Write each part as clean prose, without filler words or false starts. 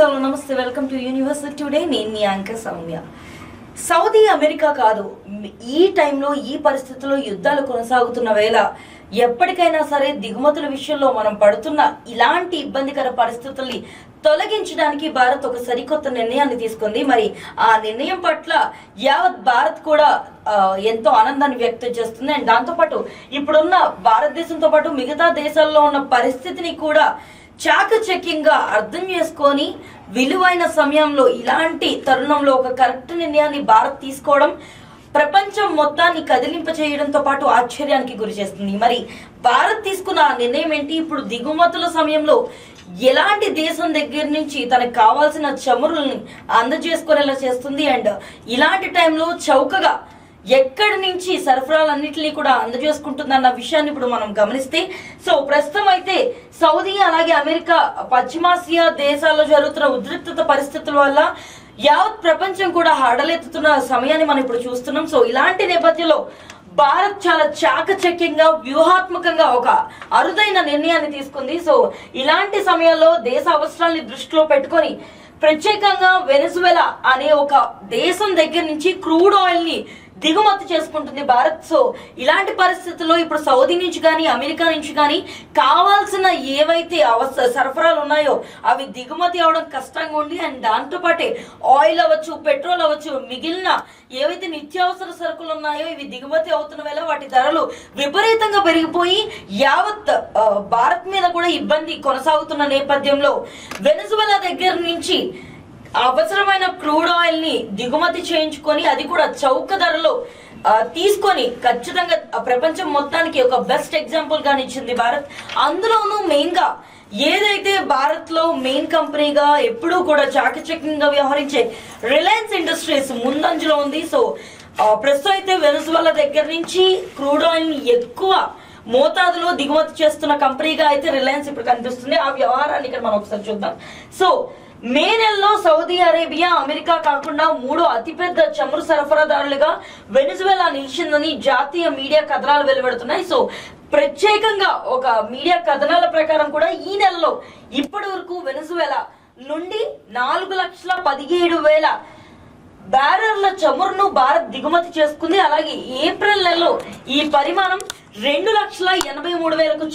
Hello నమస్తే, welcome to universal today. నేను మీ anchor Soumya. Saudi America కాదు, ఈ టైంలో ఈ పరిస్థితుల్లో యుద్ధాలు కొనసాగుతున్న వేళ ఎప్పటికైనా సరే దిగుమతుల విషయంలో మనం పడుతున్న ఇలాంటి ఇబ్బందికర పరిస్థితుల్ని తొలగించడానికి భారత్ ఒక సరికొత్త నిర్ణయాన్ని తీసుకుంది. మరి ఆ నిర్ణయం పట్ల యావత్ భారత్ కూడా ఎంతో ఆనందాన్ని వ్యక్తం చేస్తుంది. అండ్ దాంతోపాటు ఇప్పుడున్న భారతదేశంతో పాటు మిగతా దేశాల్లో ఉన్న పరిస్థితిని కూడా చాకచక్యంగా అర్థం చేసుకొని విలువైన సమయంలో ఇలాంటి తరుణంలో ఒక కరెక్ట్ నిర్ణయాన్ని భారత్ తీసుకోవడం ప్రపంచం మొత్తాన్ని కదిలింప చేయడంతో పాటు ఆశ్చర్యానికి గురి చేస్తుంది. మరి భారత్ తీసుకున్న ఆ నిర్ణయం ఏంటి? ఇప్పుడు దిగుమతుల సమయంలో ఎలాంటి దేశం దగ్గర నుంచి తనకు కావాల్సిన చమురుల్ని అందజేసుకునేలా చేస్తుంది. అండ్ ఇలాంటి టైంలో చౌకగా ఎక్కడి నుంచి సరఫరాలన్నింటినీ కూడా అందజేసుకుంటుందన్న విషయాన్ని ఇప్పుడు మనం గమనిస్తే, సో ప్రస్తుతం అయితే సౌదీ అలాగే అమెరికా పశ్చిమాసియా దేశాల్లో జరుగుతున్న ఉద్రిక్తత పరిస్థితుల వల్ల యావత్ ప్రపంచం కూడా హడలెత్తుతున్న సమయాన్ని మనం ఇప్పుడు చూస్తున్నాం. సో ఇలాంటి నేపథ్యంలో భారత్ చాలా చాకచక్యంగా వ్యూహాత్మకంగా ఒక అరుదైన నిర్ణయాన్ని తీసుకుంది. సో ఇలాంటి సమయంలో దేశ అవసరాల్ని దృష్టిలో పెట్టుకొని ప్రత్యేకంగా వెనెజువెలా అనే ఒక దేశం దగ్గర నుంచి క్రూడ్ ఆయిల్ ని దిగుమతి చేసుకుంటుంది భారత్. సో ఇలాంటి పరిస్థితుల్లో ఇప్పుడు సౌదీ నుంచి కానీ అమెరికా నుంచి కానీ కావాల్సిన ఏవైతే సరఫరాలు ఉన్నాయో అవి దిగుమతి అవడం కష్టంగా ఉంది. అండ్ దాంతో పాటే ఆయిల్ అవ్వచ్చు, పెట్రోల్ అవ్వచ్చు, మిగిలిన ఏవైతే నిత్యావసర సరుకులు ఉన్నాయో ఇవి దిగుమతి అవుతున్న వేళ వాటి ధరలు విపరీతంగా పెరిగిపోయి యావత్ భారత్ మీద కూడా ఇబ్బంది కొనసాగుతున్న నేపథ్యంలో వెనెజువెలా దగ్గర నుంచి అవసరమైన క్రూడ్ ఆయిల్ ని దిగుమతి చేయించుకొని అది కూడా చౌక ధరలో తీసుకొని ఖచ్చితంగా ప్రపంచం మొత్తానికి ఒక బెస్ట్ ఎగ్జాంపుల్ గా ఇచ్చింది భారత్. అందులోనూ మెయిన్ గా ఏదైతే భారత్ లో మెయిన్ కంపెనీగా ఎప్పుడూ కూడా చాకచక్యంగా వ్యవహరించే రిలయన్స్ ఇండస్ట్రీస్ ముందంజలో ఉంది. సో ప్రస్తుతం అయితే వెనెజువెలా దగ్గర నుంచి క్రూడ్ ఆయిల్ ని ఎక్కువ మోతాదులో దిగుమతి చేస్తున్న కంపెనీగా అయితే రిలయన్స్ ఇప్పుడు కనిపిస్తుంది. ఆ వ్యవహారాన్ని ఇక్కడ మనం ఒకసారి చూద్దాం. సో మే నెలలో సౌదీ అరేబియా, అమెరికా కాకుండా 3 అతిపెద్ద చమురు సరఫరాదారులుగా వెనెజువెలా నిలిచిందని జాతీయ మీడియా కథనాలు వెలువడుతున్నాయి. సో ప్రత్యేకంగా ఒక మీడియా కథనాల ప్రకారం కూడా ఈ నెలలో ఇప్పటి వరకు వెనెజువెలా నుండి 4,17,000 బ్యారెళ్ల చమురును భారత్ దిగుమతి చేసుకుంది. అలాగే ఏప్రిల్ నెలలో ఈ పరిమాణం 2,83,000కు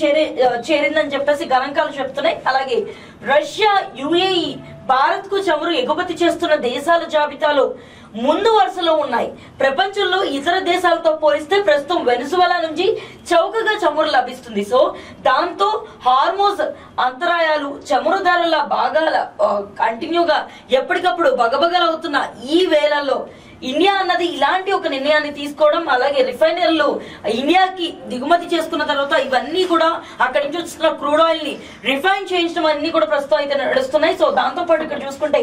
చేరిందని చెప్పేసి గణాంకాలు చెప్తున్నాయి. అలాగే రష్యా, యుఏఈ భారత్ కు చమురు ఎగుమతి చేస్తున్న దేశాల జాబితాలో ముందు వరుసలో ఉన్నాయి. ప్రపంచంలో ఇతర దేశాలతో పోలిస్తే ప్రస్తుతం వెనెజువెలా నుంచి చౌకగా చమురు లభిస్తుంది. సో దాంతో హార్మోజ్ అంతరాయాలు, చమురు ధరల భాగాల కంటిన్యూగా ఎప్పటికప్పుడు బగబగలవుతున్న ఈ వేళల్లో ఇండియా అన్నది ఇలాంటి ఒక నిర్ణయాన్ని తీసుకోవడం, అలాగే రిఫైనరీలు ఇండియాకి దిగుమతి చేసుకున్న తర్వాత ఇవన్నీ కూడా అక్కడి నుంచి వస్తున్న క్రూడ్ ఆయిల్ ని రిఫైన్ చేయించడం అన్ని కూడా ప్రస్తుతం అయితే నడుస్తున్నాయి. సో దాంతో పాటు ఇక్కడ చూసుకుంటే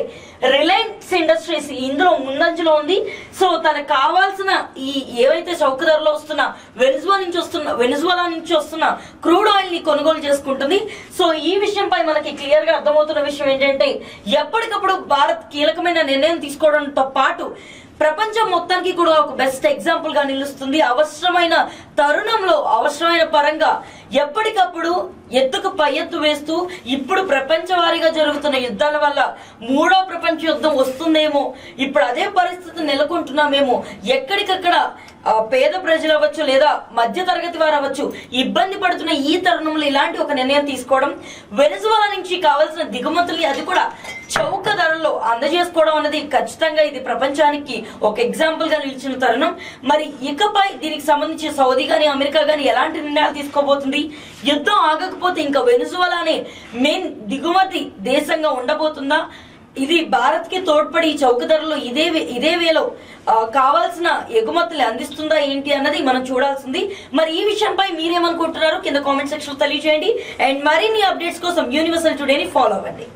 రిలయన్స్ ఇండస్ట్రీస్ ఇందులో ముందంజలో ఉంది. సో తనకు కావాల్సిన ఈ ఏవైతే చౌక ధరలో వస్తున్న వెనెజువెలా నుంచి వస్తున్న క్రూడ్ ఆయిల్ ని కొనుగోలు చేసుకుంటుంది. సో ఈ విషయంపై మనకి క్లియర్ గా అర్థమవుతున్న విషయం ఏంటంటే ఎప్పటికప్పుడు భారత్ కీలకమైన నిర్ణయం తీసుకోవడంతో పాటు ప్రపంచం మొత్తానికి కూడా ఒక బెస్ట్ ఎగ్జాంపుల్ గా నిలుస్తుంది. అవసరమైన తరుణంలో అవసరమైన పరంగా ఎప్పటికప్పుడు ఎత్తుకు పై ఎత్తు వేస్తూ ఇప్పుడు ప్రపంచవారీగా జరుగుతున్న యుద్ధాల వల్ల 3వ ప్రపంచ యుద్ధం వస్తుందేమో, ఇప్పుడు అదే పరిస్థితి నెలకొంటున్నామేమో, ఎక్కడికక్కడ పేద ప్రజలు అవ్వచ్చు లేదా మధ్య తరగతి వారు అవ్వచ్చు ఇబ్బంది పడుతున్న ఈ తరుణంలో ఇలాంటి ఒక నిర్ణయం తీసుకోవడం, వెనెజువెలా నుంచి కావాల్సిన దిగుమతుల్ని అది కూడా చౌక ధరల్లో అందజేసుకోవడం అనేది ఖచ్చితంగా ఇది ప్రపంచానికి ఒక ఎగ్జాంపుల్ గా నిలిచిన తరుణం. మరి ఇకపై దీనికి సంబంధించి సౌదీ గాని అమెరికా గాని ఎలాంటి నిర్ణయాలు తీసుకోబోతుంది? యుద్ధం ఆగకపోతే ఇంకా వెనెజువెలానే మెయిన్ దిగుమతి దేశంగా ఉండబోతుందా? ఇది భారత్ కి తోడ్పడి చౌక ధరలో ఇదే వేలో కావాల్సిన ఎగుమతులు అందిస్తుందా ఏంటి అన్నది మనం చూడాల్సింది. మరి ఈ విషయంపై మీరేమనుకుంటున్నారో కింద కామెంట్ సెక్షన్ లో తెలియజేయండి. అండ్ మరిన్ని అప్డేట్స్ కోసం యూనివర్సల్ టుడేని ఫాలో అవ్వండి.